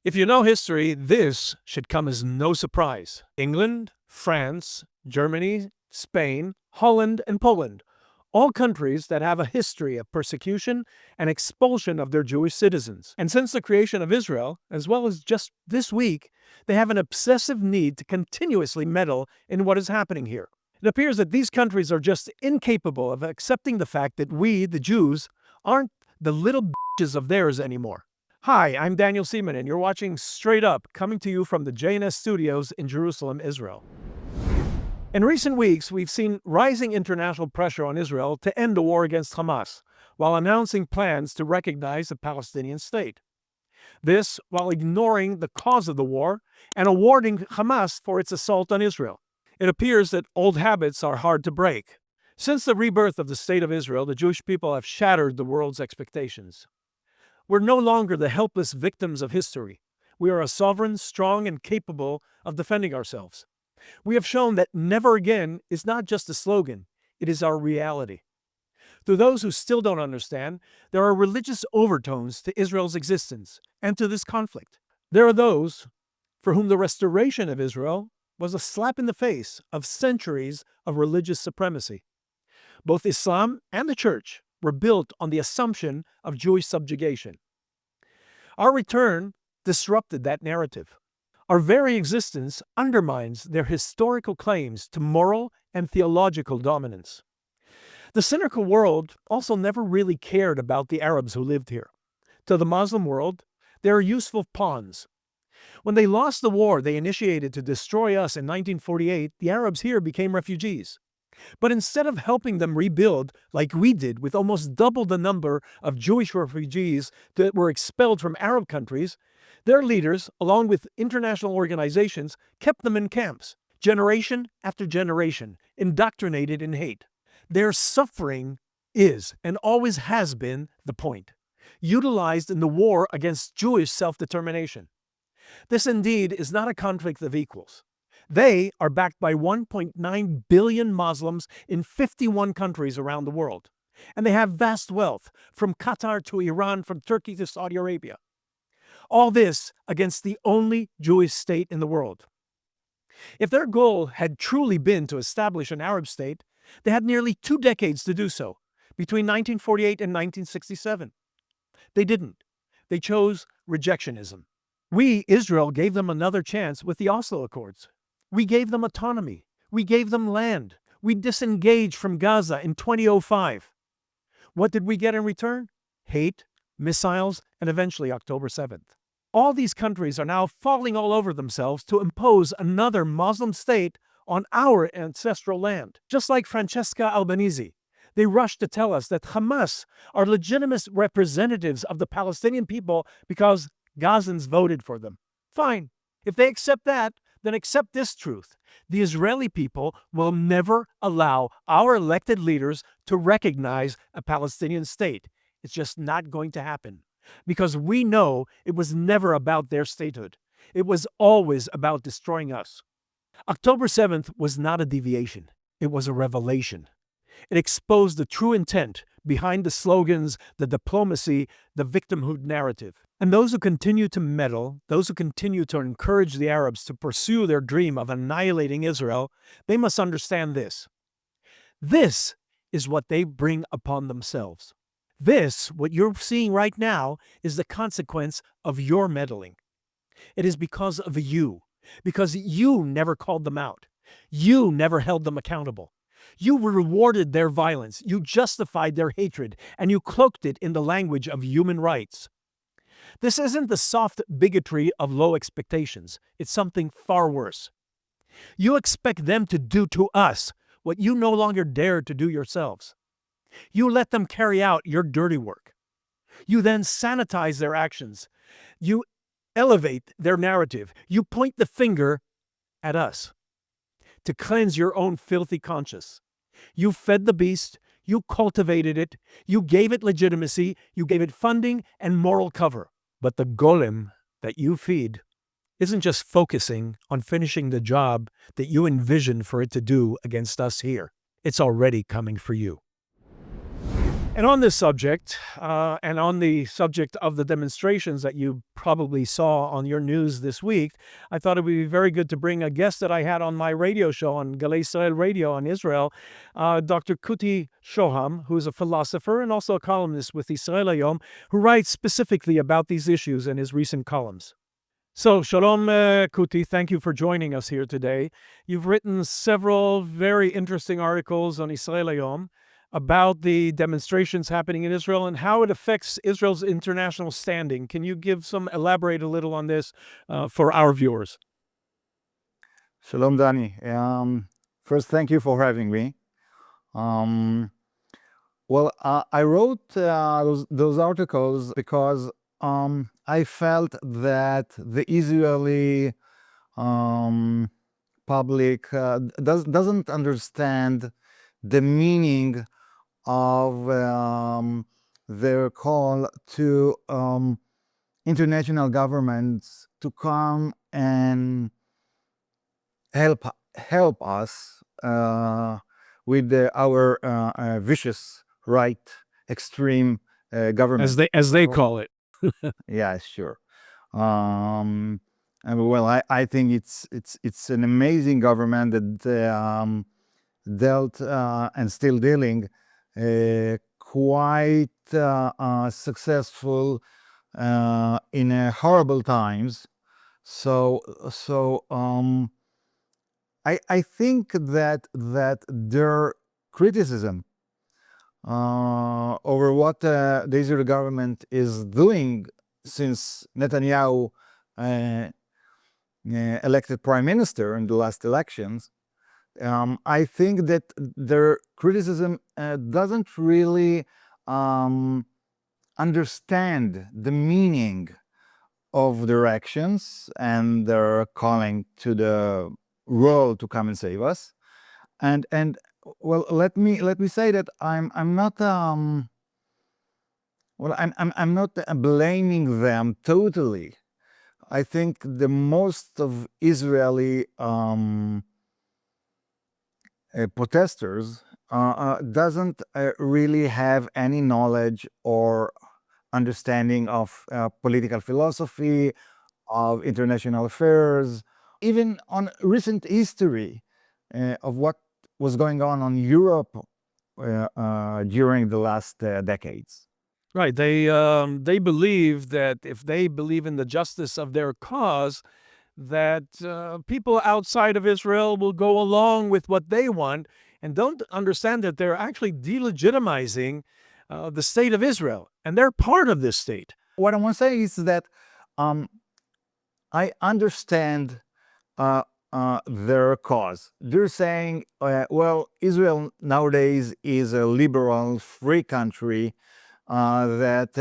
If you know history, this should come as no surprise. England, France, Germany, Spain, Holland, and Poland, all countries that have a history of persecution and expulsion of their Jewish citizens. And since the creation of Israel, as well as just this week, they have an obsessive need to continuously meddle in what is happening here. It appears that these countries are just incapable of accepting the fact that we, the Jews, aren't the little bitches of theirs anymore. Hi, I'm Daniel Seaman, and you're watching Straight Up, coming to you from the JNS studios in Jerusalem, Israel. In recent weeks, we've seen rising international pressure on Israel to end the war against Hamas, while announcing plans to recognize a Palestinian state. This while ignoring the cause of the war and awarding Hamas for its assault on Israel. It appears that old habits are hard to break. Since the rebirth of the State of Israel, the Jewish people have shattered the world's expectations. We're no longer the helpless victims of history. We are a sovereign, strong, and capable of defending ourselves. We have shown that never again is not just a slogan, it is our reality. To those who still don't understand, there are religious overtones to Israel's existence and to this conflict. There are those for whom the restoration of Israel was a slap in the face of centuries of religious supremacy. Both Islam and the Church were built on the assumption of Jewish subjugation. Our return disrupted that narrative. Our very existence undermines their historical claims to moral and theological dominance. The cynical world also never really cared about the Arabs who lived here. To the Muslim world, they are useful pawns. When they lost the war they initiated to destroy us in 1948, the Arabs here became refugees. But instead of helping them rebuild like we did with almost double the number of Jewish refugees that were expelled from Arab countries, their leaders, along with international organizations, kept them in camps, generation after generation, indoctrinated in hate. Their suffering is, and always has been, the point, utilized in the war against Jewish self-determination. This indeed is not a conflict of equals. They are backed by 1.9 billion Muslims in 51 countries around the world. And they have vast wealth, from Qatar to Iran, from Turkey to Saudi Arabia. All this against the only Jewish state in the world. If their goal had truly been to establish an Arab state, they had nearly 2 decades to do so, between 1948 and 1967. They didn't. They chose rejectionism. We, Israel, gave them another chance with the Oslo Accords. We gave them autonomy. We gave them land. We disengaged from Gaza in 2005. What did we get in return? Hate, missiles, and eventually October 7th. All these countries are now falling all over themselves to impose another Muslim state on our ancestral land. Just like Francesca Albanese, they rushed to tell us that Hamas are legitimate representatives of the Palestinian people because Gazans voted for them. Fine. If they accept that, then accept this truth. The Israeli people will never allow our elected leaders to recognize a Palestinian state. It's just not going to happen. Because we know it was never about their statehood. It was always about destroying us. October 7th was not a deviation. It was a revelation. It exposed the true intent behind the slogans, the diplomacy, the victimhood narrative. And those who continue to meddle, those who continue to encourage the Arabs to pursue their dream of annihilating Israel, they must understand this. This is what they bring upon themselves. This, what you're seeing right now, is the consequence of your meddling. It is because of you, because you never called them out. You never held them accountable. You rewarded their violence, you justified their hatred, and you cloaked it in the language of human rights. This isn't the soft bigotry of low expectations. It's something far worse. You expect them to do to us what you no longer dare to do yourselves. You let them carry out your dirty work. You then sanitize their actions. You elevate their narrative. You point the finger at us to cleanse your own filthy conscience. You fed the beast, you cultivated it, you gave it legitimacy, you gave it funding and moral cover. But the golem that you feed isn't just focusing on finishing the job that you envisioned for it to do against us here. It's already coming for you. And on this subject, and on the subject of the demonstrations that you probably saw on your news this week, I thought it would be very good to bring a guest that I had on my radio show on Galei Israel Radio on Israel, Dr. Kuti Shoham, who's a philosopher and also a columnist with Israel Hayom, who writes specifically about these issues in his recent columns. So, Shalom Kuti, thank you for joining us here today. You've written several very interesting articles on Israel Hayom about the demonstrations happening in Israel and how it affects Israel's international standing. Can you elaborate a little on this for our viewers? Shalom, Danny. First, thank you for having me. I wrote those articles because I felt that the Israeli public doesn't understand the meaning of their call to international governments to come and help us with our vicious right extreme government, as they call it. Yeah, sure. I think it's an amazing government that dealt and still dealing quite successful in horrible times. I think that their criticism over what the Israeli government is doing since Netanyahu elected prime minister in the last elections, I think that their criticism doesn't really understand the meaning of their actions and their calling to the world to come and save us. And let me say that I'm not I'm not blaming them totally. I think the most of Israeli protesters doesn't really have any knowledge or understanding of political philosophy, of international affairs, even on recent history of what was going on Europe during the last decades. Right. They believe that if they believe in the justice of their cause, that people outside of Israel will go along with what they want and don't understand that they're actually delegitimizing the state of Israel, and they're part of this state. What I want to say is that I understand their cause. They're saying, well, Israel nowadays is a liberal, free country that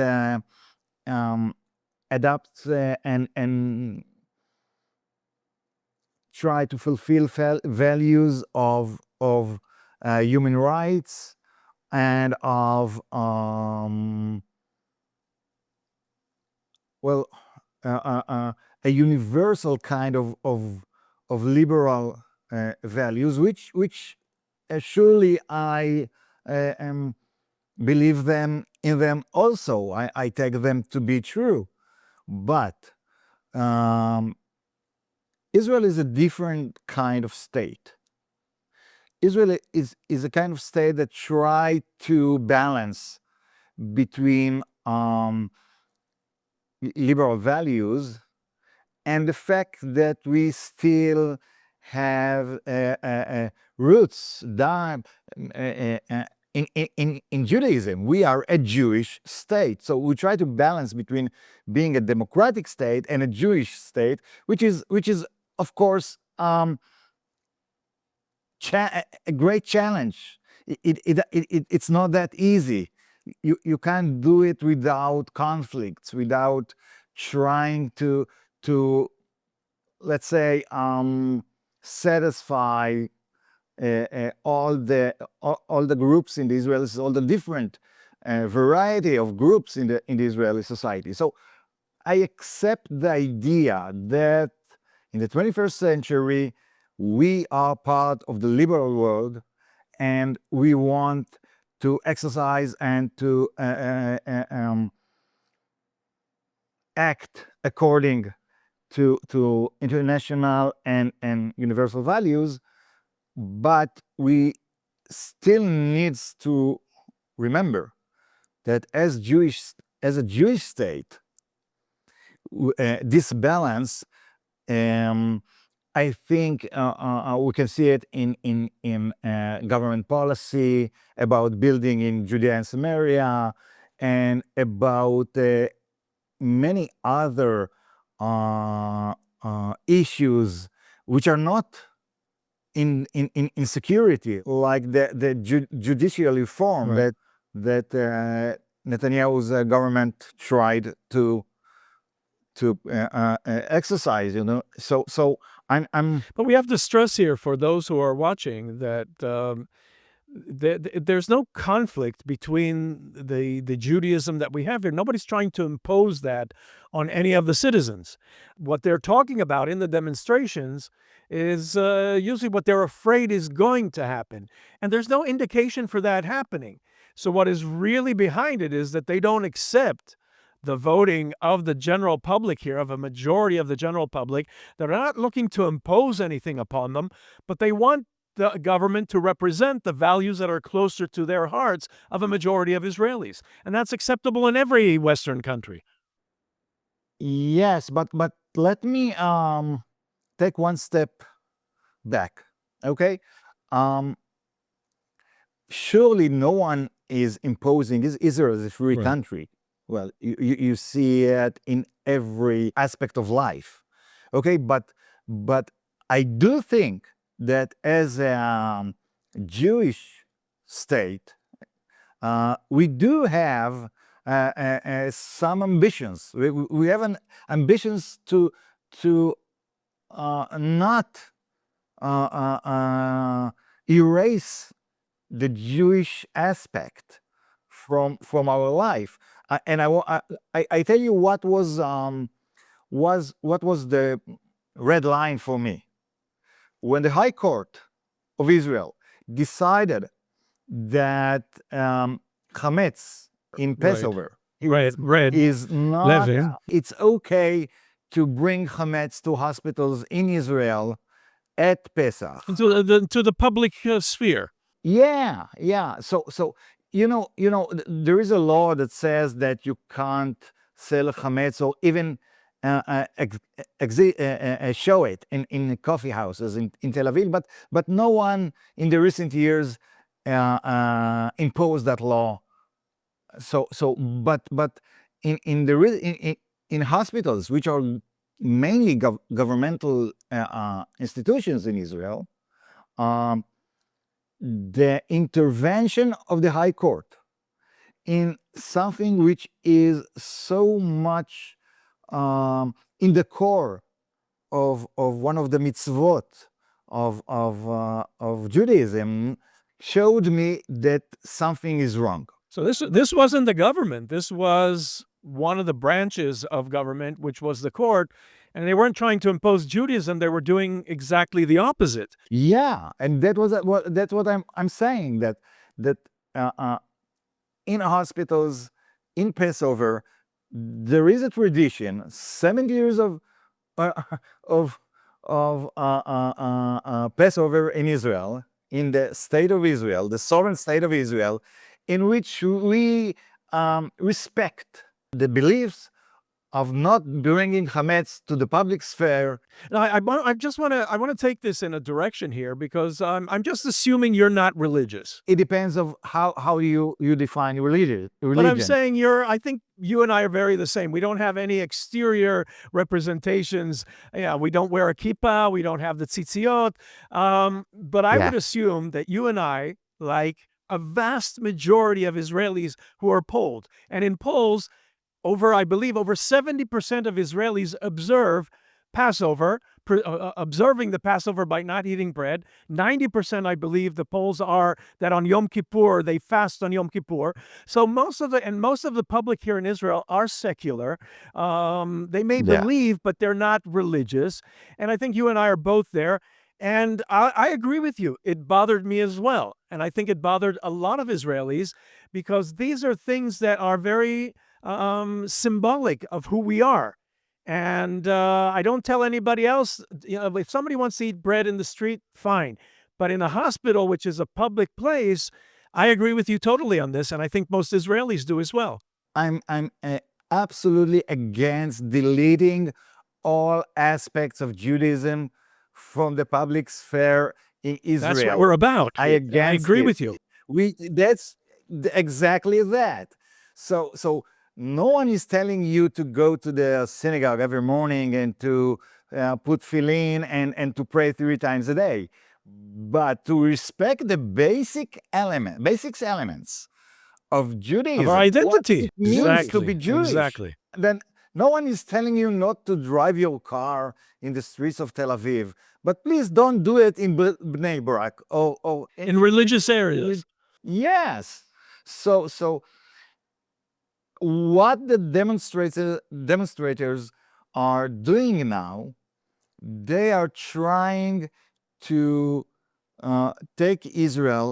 adapts and try to fulfill values of human rights and of a universal kind of liberal values, which surely I believe in them also. I take them to be true, but Israel is a different kind of state. Israel is a kind of state that tries to balance between liberal values and the fact that we still have roots down in Judaism. We are a Jewish state, so we try to balance between being a democratic state and a Jewish state, which is of course a great challenge. It's not that easy. You can't do it without conflicts, without trying to let's say satisfy all the groups in the Israeli, all the different variety of groups in the Israeli society. So I accept the idea that in the 21st century we are part of the liberal world, and we want to exercise and to act according to international and universal values, but we still needs to remember that as a Jewish state, this balance, I think we can see it in government policy about building in Judea and Samaria, and about many other issues which are not in security, like the judicial reform Right. that Netanyahu's government tried to exercise. So I'm But we have to stress here for those who are watching that there's no conflict between the Judaism that we have here. Nobody's trying to impose that on any of the citizens. What they're talking about in the demonstrations is usually what they're afraid is going to happen. And there's no indication for that happening. So what is really behind it is that they don't accept the voting of the general public here, of a majority of the general public. They're not looking to impose anything upon them, but they want the government to represent the values that are closer to their hearts of a majority of Israelis. And that's acceptable in every Western country. Yes, but let me take one step back. Okay, surely no one is imposing. Israel is a free Right. country. Well, you see it in every aspect of life. Okay, but I do think that as a Jewish state, we do have some ambitions. We have ambitions to not erase the Jewish aspect from our life. And I tell you what was the red line for me when the High Court of Israel decided that chametz in Right. Passover Right. Red. is not. Levin. It's okay to bring chametz to hospitals in Israel at Pesach. To the public sphere. Yeah. So there is a law that says that you can't sell chametz or even show it in coffee houses in Tel Aviv, but no one in the recent years imposed that law. But in hospitals, which are mainly governmental institutions in Israel, the intervention of the High Court in something which is so much in the core of one of the mitzvot of Judaism showed me that something is wrong. So this wasn't the government. This was one of the branches of government, which was the court, and they weren't trying to impose Judaism. They were doing exactly the opposite. Yeah, and that's what I'm saying, that in hospitals in Passover there is a tradition, 70 years of Passover in Israel, in the state of Israel, the sovereign state of Israel, in which we respect the beliefs of not bringing chametz to the public sphere. Now, I want to take this in a direction here because I'm just assuming you're not religious. It depends of how you define religion. But I'm saying I think you and I are very the same. We don't have any exterior representations. Yeah, we don't wear a kippah. We don't have the tzitziot. But I Yeah. would assume that you and I, like a vast majority of Israelis who are polled, and in polls, I believe over 70% of Israelis observe Passover, observing the Passover by not eating bread. 90%, I believe, the polls are that on Yom Kippur, they fast on Yom Kippur. So most of the public here in Israel are secular. They may Yeah. believe, but they're not religious. And I think you and I are both there. And I agree with you. It bothered me as well. And I think it bothered a lot of Israelis because these are things that are very symbolic of who we are. And I don't tell anybody else, if somebody wants to eat bread in the street, fine. But in a hospital, which is a public place, I agree with you totally on this. And I think most Israelis do as well. I'm absolutely against deleting all aspects of Judaism from the public sphere in That's what Israel. we're about. I I against agree it. with you. That's exactly that. So no one is telling you to go to the synagogue every morning and to put tefillin and to pray 3 times a day, but to respect the basics elements of Of our Judaism, what identity. it means to be Exactly. Jewish. Exactly. Then no one is telling you not to drive your car in the streets of Tel Aviv, but please don't do it in Bnei Brak or In religious areas. yes. So what the demonstrators are doing now, they are trying to take Israel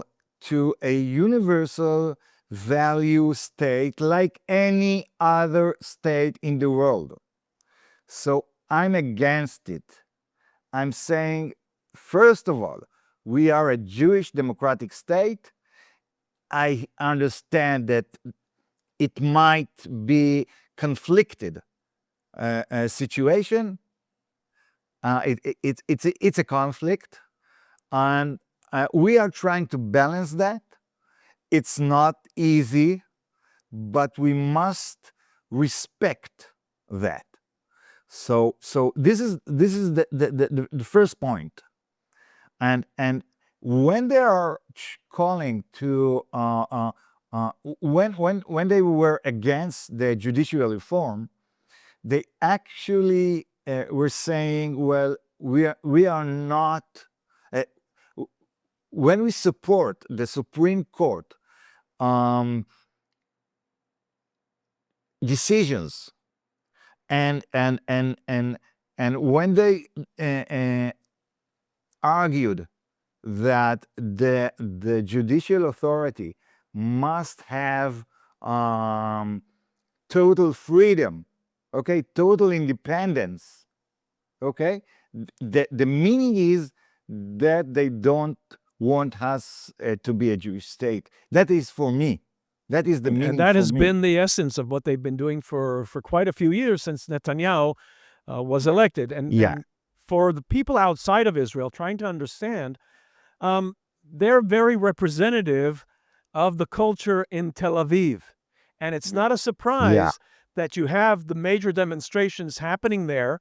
to a universal value state like any other state in the world. So I'm against it. I'm saying, first of all, we are a Jewish democratic state. I understand that it might be conflicted situation. It's a conflict, and we are trying to balance that. It's not easy, but we must respect that. So this is the first point. And when they are calling to when they were against the judicial reform, they actually were saying, well, we are not uh, when we support the Supreme Court um, decisions, and when they argued that the judicial authority must have total freedom, okay, total independence, okay. The meaning is that they don't want us to be a Jewish state. That is for me. That is the And meaning that for has me. been the essence of what they've been doing for quite a few years since Netanyahu was elected. Yeah, And for the people outside of Israel trying to understand, um, they're very representative of the culture in Tel Aviv. And it's not a yeah. surprise that you have the major demonstrations happening there.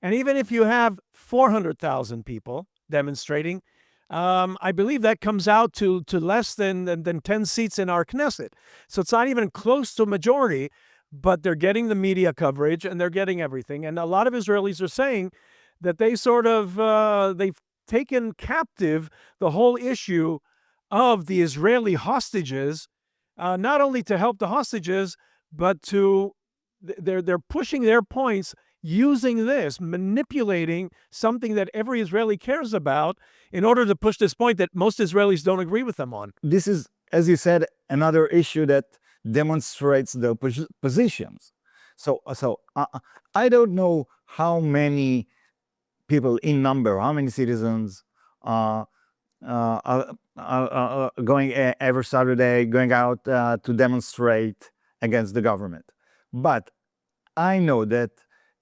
And even if you have 400,000 people demonstrating, I believe that comes out to less than 10 seats in our Knesset. So it's not even close to a majority, but they're getting the media coverage and they're getting everything. And a lot of Israelis are saying that they've taken captive the whole issue of the Israeli hostages, not only to help the hostages, but they're pushing their points using this, manipulating something that every Israeli cares about in order to push this point that most Israelis don't agree with them on. This is, as you said, another issue that demonstrates the positions. So I don't know how many people in number, how many citizens are going every Saturday, going out to demonstrate against the government. But I know that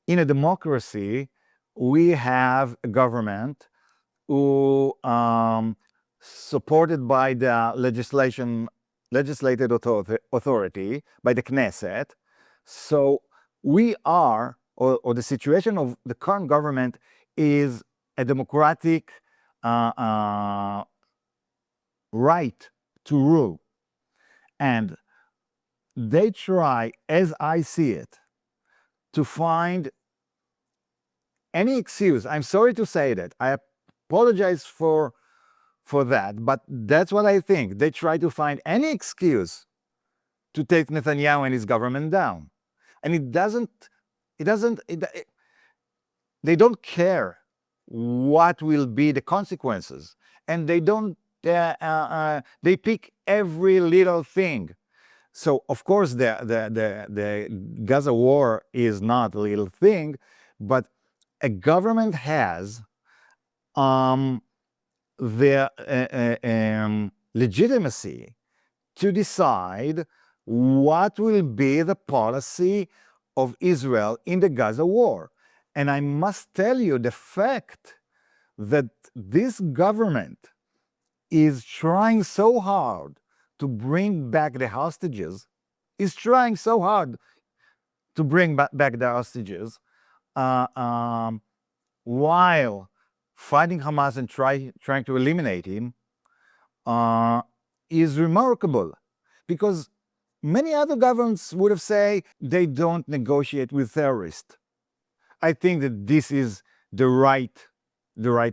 in a democracy, we have a government who, supported by the legislative authority, by the Knesset. So we are, or the situation of the current government is a democratic right to rule. And they try, as I see it, to find any excuse. I'm sorry to say that. I apologize for that, but that's what I think. They try to find any excuse to take Netanyahu and his government down. And it doesn't, they don't care what will be the consequences. And they don't, they pick every little thing. So, of course, the Gaza war is not a little thing, but a government has the legitimacy to decide what will be the policy of Israel in the Gaza war. And I must tell you, the fact that this government is trying so hard to bring back the hostages, is trying so hard to bring back the hostages, while fighting Hamas and trying to eliminate him, is remarkable, because many other governments would have said they don't negotiate with terrorists. I think that this is the right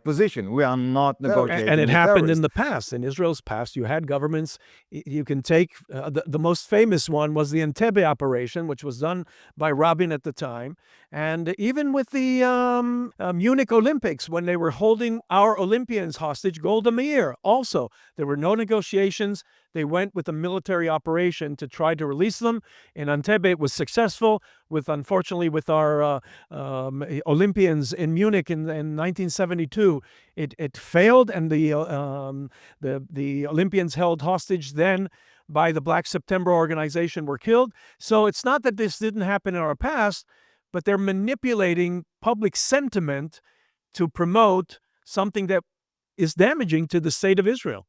position. We are not negotiating And it with happened terrorists. in the past. In Israel's past, you had governments. You can take the most famous one was the Entebbe operation, which was done by Rabin at the time. And even with the Munich Olympics, when they were holding our Olympians hostage, Golda Meir also, there were no negotiations. They went with a military operation to try to release them. In Entebbe, it was successful. Unfortunately, with our Olympians in Munich in 1972, it failed, and the Olympians held hostage then by the Black September organization were killed. So it's not that this didn't happen in our past, but they're manipulating public sentiment to promote something that is damaging to the state of Israel.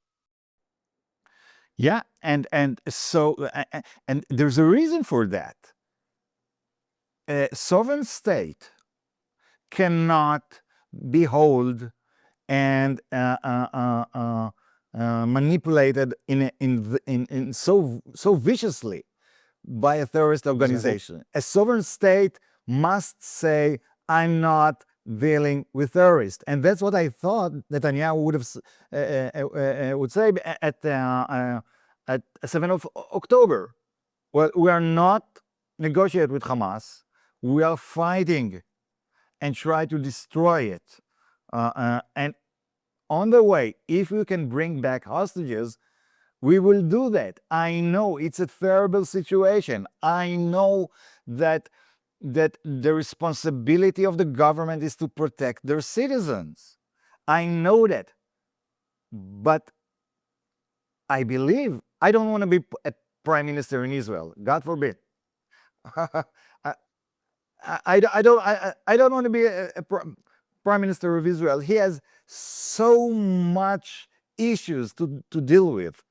Yeah, and there's a reason for that. A sovereign state cannot be held and manipulated in so viciously by a terrorist organization. A sovereign state must say, "I'm not dealing with terrorists," and that's what I thought Netanyahu would say at 7th of October. Well, we are not negotiating with Hamas. We are fighting and try to destroy it. And on the way, if we can bring back hostages, we will do that. I know it's a terrible situation. I know that the responsibility of the government is to protect their citizens. I know that. But I believe I don't want to be a prime minister in Israel. God forbid. I don't want to be a prime minister of Israel. He has so much issues to deal with.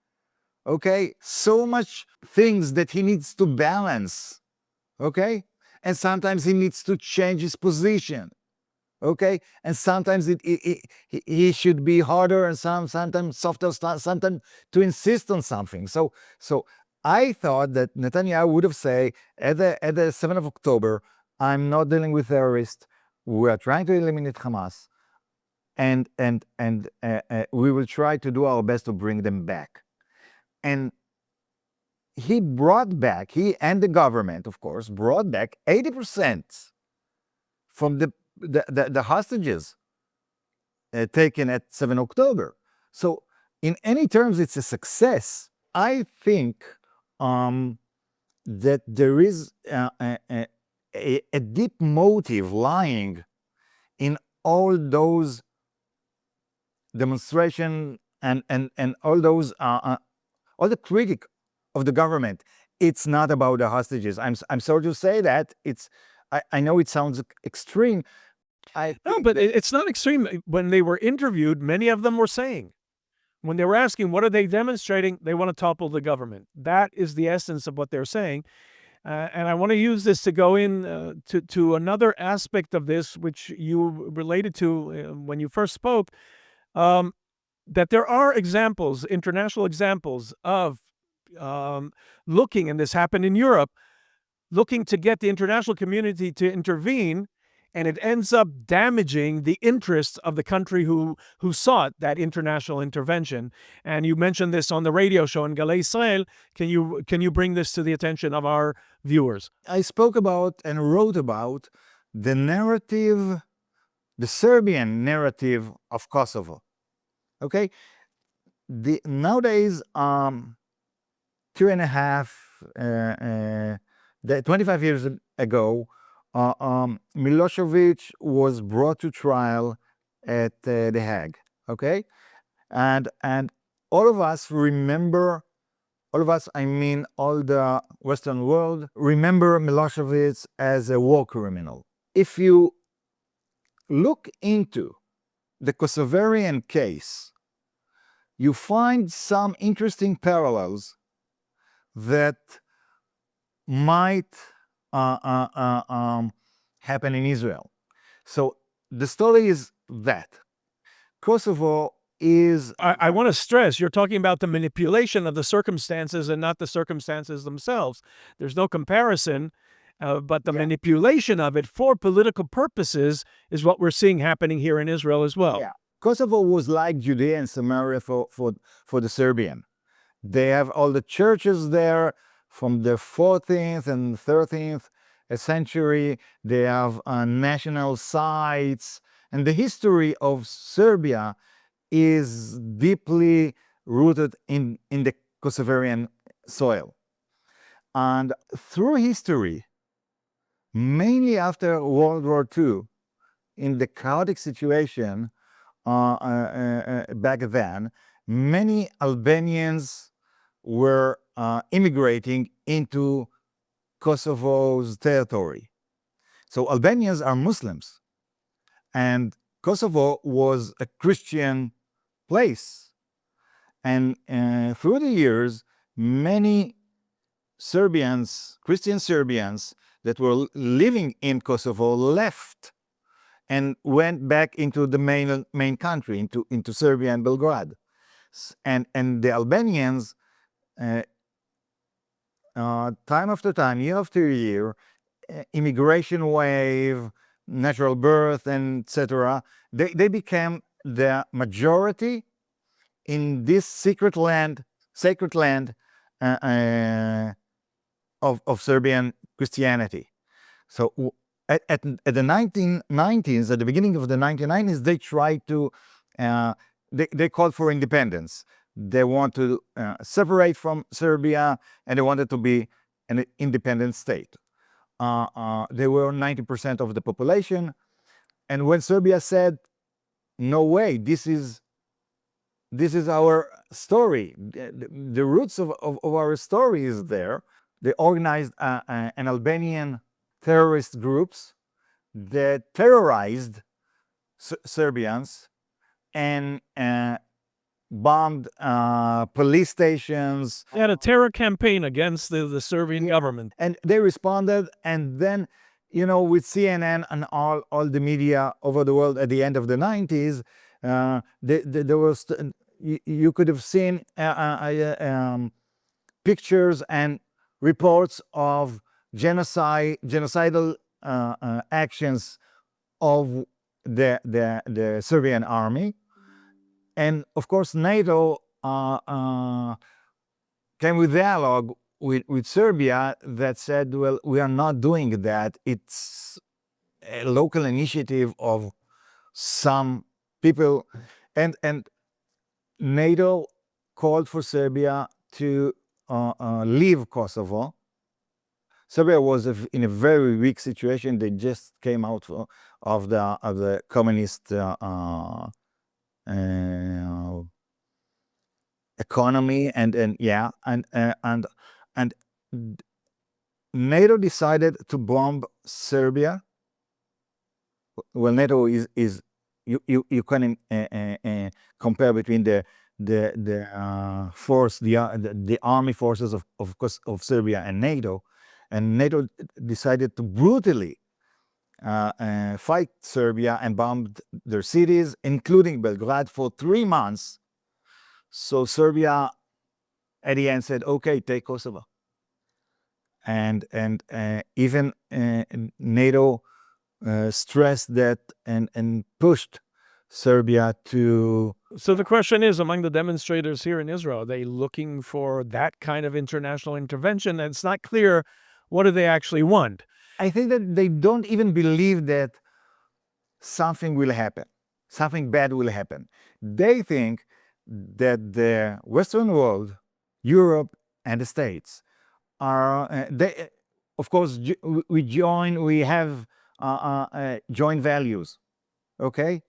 Okay? So much things that he needs to balance. Okay? And sometimes he needs to change his position. Okay? And sometimes he should be harder, and sometimes softer, sometimes to insist on something. So I thought that Netanyahu would have said at the 7th of October, "I'm not dealing with terrorists. We are trying to eliminate Hamas, and we will try to do our best to bring them back." And he and the government, of course, brought back 80% from the hostages taken at 7 October. So in any terms, it's a success. I think that there is a deep motive lying in all those demonstrations and all those all the critic of the government. It's not about the hostages. I'm sorry to say that. I know it sounds extreme. No, but it's not extreme. When they were interviewed, many of them were saying, when they were asking, what are they demonstrating? They want to topple the government. That is the essence of what they're saying. And I want to use this to go in to another aspect of this, which you related to when you first spoke, that there are examples, international examples of looking, and this happened in Europe, looking to get the international community to intervene, and it ends up damaging the interests of the country who sought that international intervention. And you mentioned this on the radio show in Galei Israel. Can you bring this to the attention of our viewers? I spoke about and wrote about the narrative the Serbian narrative of Kosovo. Okay, nowadays, 25 years ago, Milosevic was brought to trial at The Hague. Okay, and all of us remember. All of us, I mean, all the Western world, remember Milosevic as a war criminal. If you look into the Kosovarian case, you find some interesting parallels that might happen in Israel. So the story is that Kosovo is. I want to stress you're talking about the manipulation of the circumstances and not the circumstances themselves. There's no comparison, but the manipulation of it for political purposes is what we're seeing happening here in Israel as well. Yeah. Kosovo was like Judea and Samaria for the Serbian. They have all the churches there from the 14th and 13th century. They have national sites. And the history of Serbia is deeply rooted in the Kosovarian soil. And through history, mainly after World War II, in the chaotic situation back then, many Albanians were immigrating into Kosovo's territory. So Albanians are Muslims, and Kosovo was a Christian place. And through the years, many Serbians, Christian Serbians that were living in Kosovo left and went back into the main country, into Serbia and Belgrade. And the Albanians, time after time, year after year, immigration wave, natural birth, and etc., they became the majority in this sacred land of Serbian Christianity. So at the 1990s, at the beginning of the 1990s, they tried to, they called for independence. They want to separate from Serbia, and they wanted to be an independent state. They were 90% of the population. And when Serbia said, no way, this is our story, the roots of our story is there, they organized an Albanian terrorist groups that terrorized Serbians and bombed police stations. They had a terror campaign against the Serbian government. And they responded, and then, with CNN and all the media over the world at the end of the 90s, there was, you could have seen pictures and reports of genocidal actions of the Serbian army. And of course, NATO came with dialogue with Serbia that said, well, we are not doing that. It's a local initiative of some people. And NATO called for Serbia to leave Kosovo. Serbia was in a very weak situation. They just came out of the communist economy, and NATO decided to bomb Serbia. Well, NATO is you can compare between the force, the army forces of Serbia and NATO. And NATO decided to brutally fight Serbia and bombed their cities, including Belgrade, for 3 months. So Serbia, at the end, said, "Okay, take Kosovo." And even NATO stressed that and pushed Serbia to. So the question is, among the demonstrators here in Israel, are they looking for that kind of international intervention? And it's not clear. What do they actually want? I think that they don't even believe that something will happen. Something bad will happen. They think that the Western world, Europe and the States, are they. Of course, we have joint values, okay,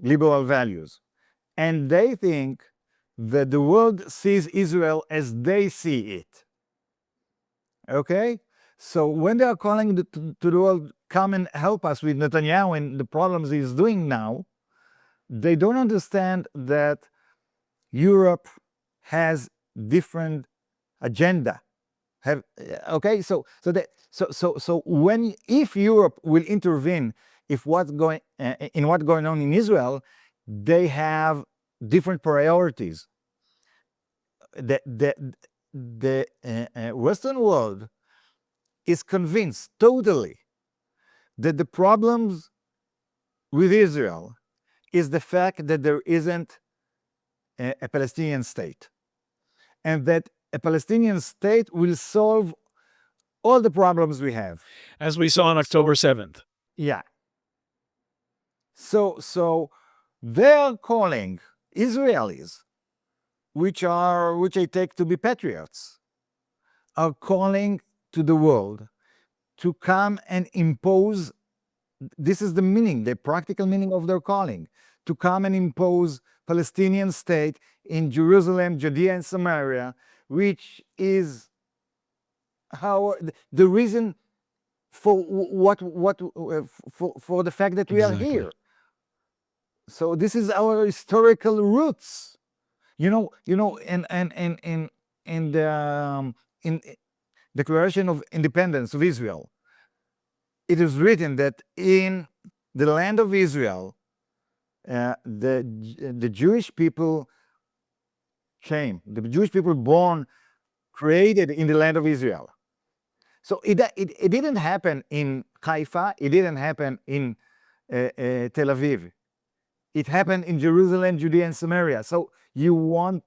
liberal values, and they think that the world sees Israel as they see it. Okay, so when they are calling to the world, come and help us with Netanyahu and the problems he's doing now, they don't understand that Europe has different agenda. Have okay, so when if Europe will intervene, if what's going in what's going on in Israel, they have different priorities. The Western world is convinced totally that the problems with Israel is the fact that there isn't a Palestinian state, and that a Palestinian state will solve all the problems we have. As we saw on October 7th. Yeah. So they're calling Israelis, which I take to be patriots, are calling to the world to come and impose. This is the meaning, the practical meaning of their calling, to come and impose Palestinian state in Jerusalem, Judea, and Samaria, which is how the reason for for the fact that we are here. So this is our historical roots, in the in Declaration of Independence of Israel, it is written that in the land of Israel, the Jewish people came. The Jewish people born, created in the land of Israel. So it didn't happen in Haifa. It didn't happen in Tel Aviv. It happened in Jerusalem, Judea, and Samaria. So you want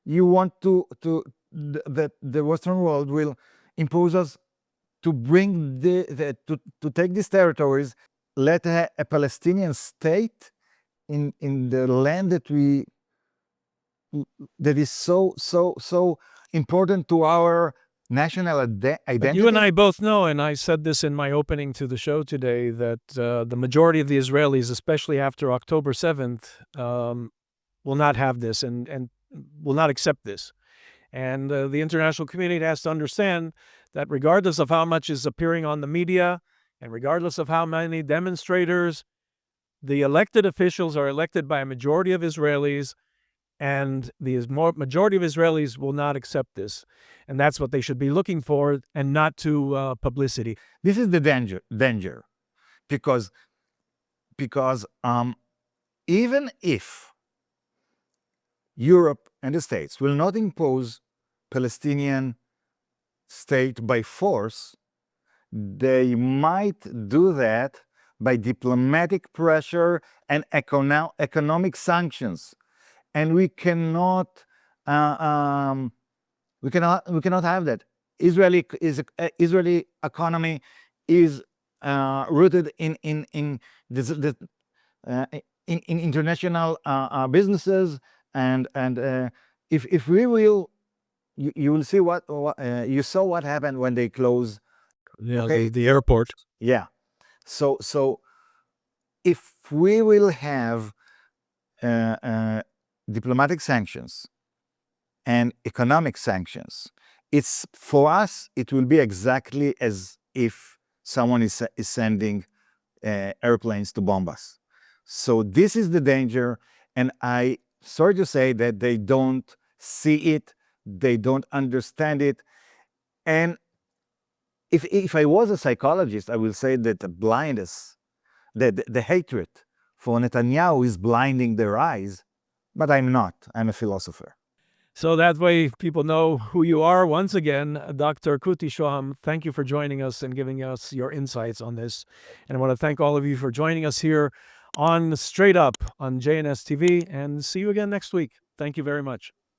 that the Western world will impose us to bring to take these territories, let a Palestinian state in the land that is so important to our national identity. But you and I both know, and I said this in my opening to the show today, that the majority of the Israelis, especially after October 7th, will not have this and will not accept this. And the international community has to understand that regardless of how much is appearing on the media and regardless of how many demonstrators, the elected officials are elected by a majority of Israelis, and the majority of Israelis will not accept this. And that's what they should be looking for, and not to publicity. This is the danger, because even if Europe and the States will not impose Palestinian state by force, they might do that by diplomatic pressure and economic sanctions, and we cannot have that. Israeli economy is rooted in international businesses, and if we will, you will see what you saw what happened when they closed. Yeah, Okay. the airport. Yeah. So if we will have diplomatic sanctions and economic sanctions, it's for us, it will be exactly as if someone is sending airplanes to bomb us. So this is the danger, and I sorry to say that they don't see it, they don't understand it. And if I was a psychologist, I will say that the blindness, the hatred for Netanyahu is blinding their eyes, but I'm not. I'm a philosopher. So that way people know who you are. Once again, Dr. Kuti Shoham, thank you for joining us and giving us your insights on this. And I want to thank all of you for joining us here on Straight Up on JNS TV, and see you again next week. Thank you very much.